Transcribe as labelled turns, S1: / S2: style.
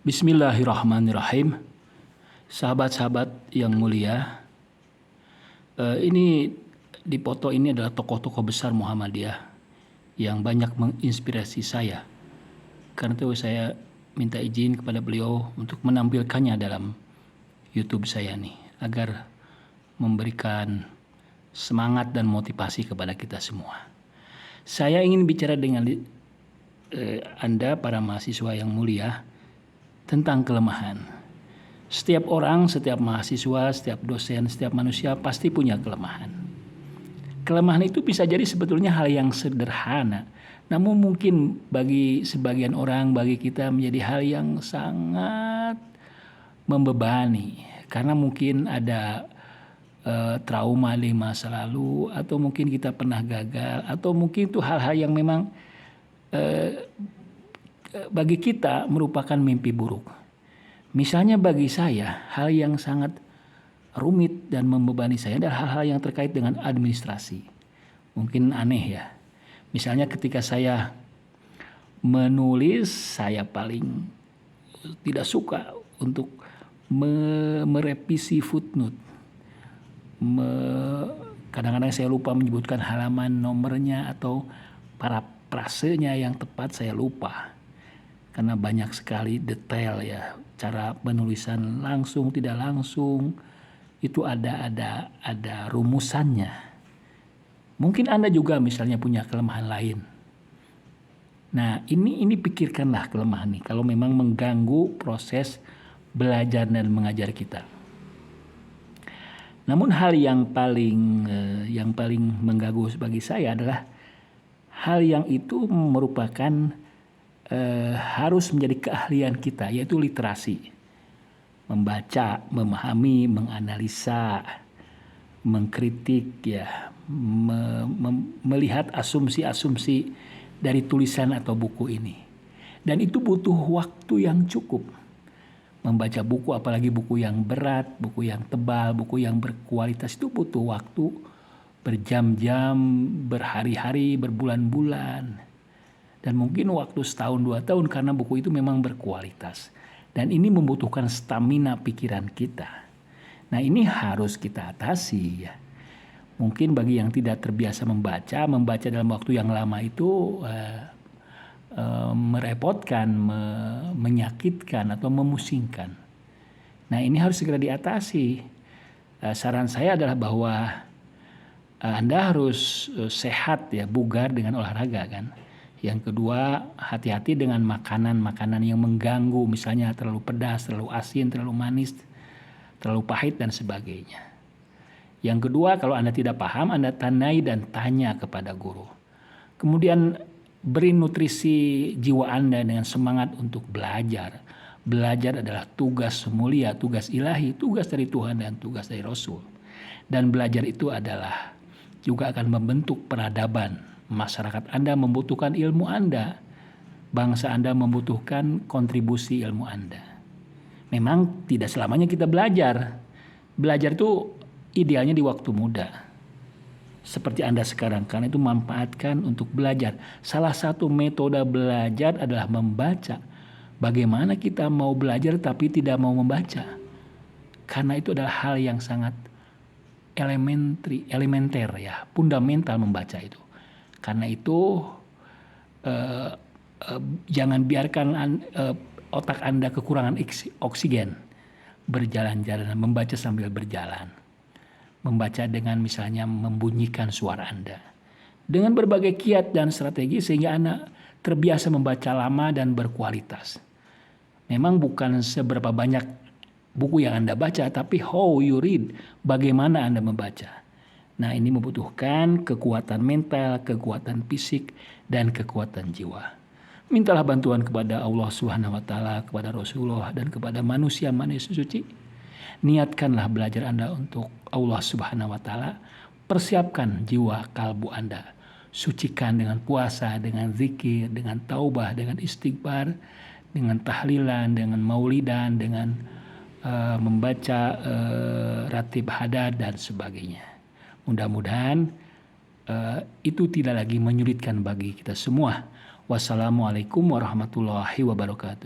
S1: Bismillahirrahmanirrahim. Sahabat-sahabat yang mulia, ini di foto ini adalah tokoh-tokoh besar Muhammadiyah yang banyak menginspirasi saya. Karena itu saya minta izin kepada beliau untuk menampilkannya dalam YouTube saya nih, agar memberikan semangat dan motivasi kepada kita semua. Saya ingin bicara dengan Anda para mahasiswa yang mulia tentang kelemahan. Setiap orang, setiap mahasiswa, setiap dosen, setiap manusia pasti punya kelemahan. Kelemahan itu bisa jadi sebetulnya hal yang sederhana, namun mungkin bagi sebagian orang, bagi kita menjadi hal yang sangat membebani. Karena mungkin ada trauma di masa lalu, atau mungkin kita pernah gagal, atau mungkin itu hal-hal yang memang bagi kita merupakan mimpi buruk. Misalnya bagi saya, hal yang sangat rumit dan membebani saya adalah hal-hal yang terkait dengan administrasi. Mungkin aneh ya. Misalnya ketika saya menulis, saya paling tidak suka untuk merevisi footnote. Kadang-kadang saya lupa menyebutkan halaman nomornya atau parafrasenya yang tepat saya lupa. Karena banyak sekali detail ya, cara penulisan langsung tidak langsung itu ada rumusannya. Mungkin Anda juga misalnya punya kelemahan lain. Nah, ini pikirkanlah kelemahan ini kalau memang mengganggu proses belajar dan mengajar kita. Namun hal yang paling mengganggu bagi saya adalah hal yang itu merupakan harus menjadi keahlian kita, yaitu literasi. Membaca, memahami, menganalisa, mengkritik ya, melihat asumsi-asumsi dari tulisan atau buku ini. Dan itu butuh waktu yang cukup. Membaca buku, apalagi buku yang berat, buku yang tebal, buku yang berkualitas, itu butuh waktu berjam-jam, berhari-hari, berbulan-bulan. Dan mungkin waktu setahun 2 tahun karena buku itu memang berkualitas. Dan ini membutuhkan stamina pikiran kita. Nah, ini harus kita atasi ya. Mungkin bagi yang tidak terbiasa membaca dalam waktu yang lama itu merepotkan, menyakitkan atau memusingkan. Nah, ini harus segera diatasi. Saran saya adalah bahwa Anda harus sehat ya, bugar dengan olahraga kan. Yang kedua, hati-hati dengan makanan-makanan yang mengganggu, misalnya terlalu pedas, terlalu asin, terlalu manis, terlalu pahit dan sebagainya. Yang kedua, kalau Anda tidak paham, Anda tandai dan tanya kepada guru. Kemudian beri nutrisi jiwa Anda dengan semangat untuk belajar. Belajar adalah tugas mulia, tugas ilahi, tugas dari Tuhan dan tugas dari Rasul. Dan belajar itu adalah juga akan membentuk peradaban. Masyarakat Anda membutuhkan ilmu Anda. Bangsa Anda membutuhkan kontribusi ilmu Anda. Memang tidak selamanya kita belajar. Belajar itu idealnya di waktu muda. Seperti Anda sekarang, karena itu manfaatkan untuk belajar. Salah satu metode belajar adalah membaca. Bagaimana kita mau belajar tapi tidak mau membaca? Karena itu adalah hal yang sangat elementer ya, fundamental membaca itu. Karena itu jangan biarkan otak Anda kekurangan oksigen. Berjalan-jalan, membaca sambil berjalan. Membaca dengan misalnya membunyikan suara Anda. Dengan berbagai kiat dan strategi sehingga Anda terbiasa membaca lama dan berkualitas. Memang bukan seberapa banyak buku yang Anda baca, tapi how you read, bagaimana Anda membaca. Nah, ini membutuhkan kekuatan mental, kekuatan fisik, dan kekuatan jiwa. Mintalah bantuan kepada Allah Subhanahu wa Ta'ala, kepada Rasulullah, dan kepada manusia-manusia suci. Niatkanlah belajar Anda untuk Allah Subhanahu wa Ta'ala. Persiapkan jiwa kalbu Anda. Sucikan dengan puasa, dengan zikir, dengan taubah, dengan istighfar, dengan tahlilan, dengan maulidan, dengan membaca ratib hadad dan sebagainya. Mudah-mudahan itu tidak lagi menyulitkan bagi kita semua. Wassalamualaikum warahmatullahi wabarakatuh.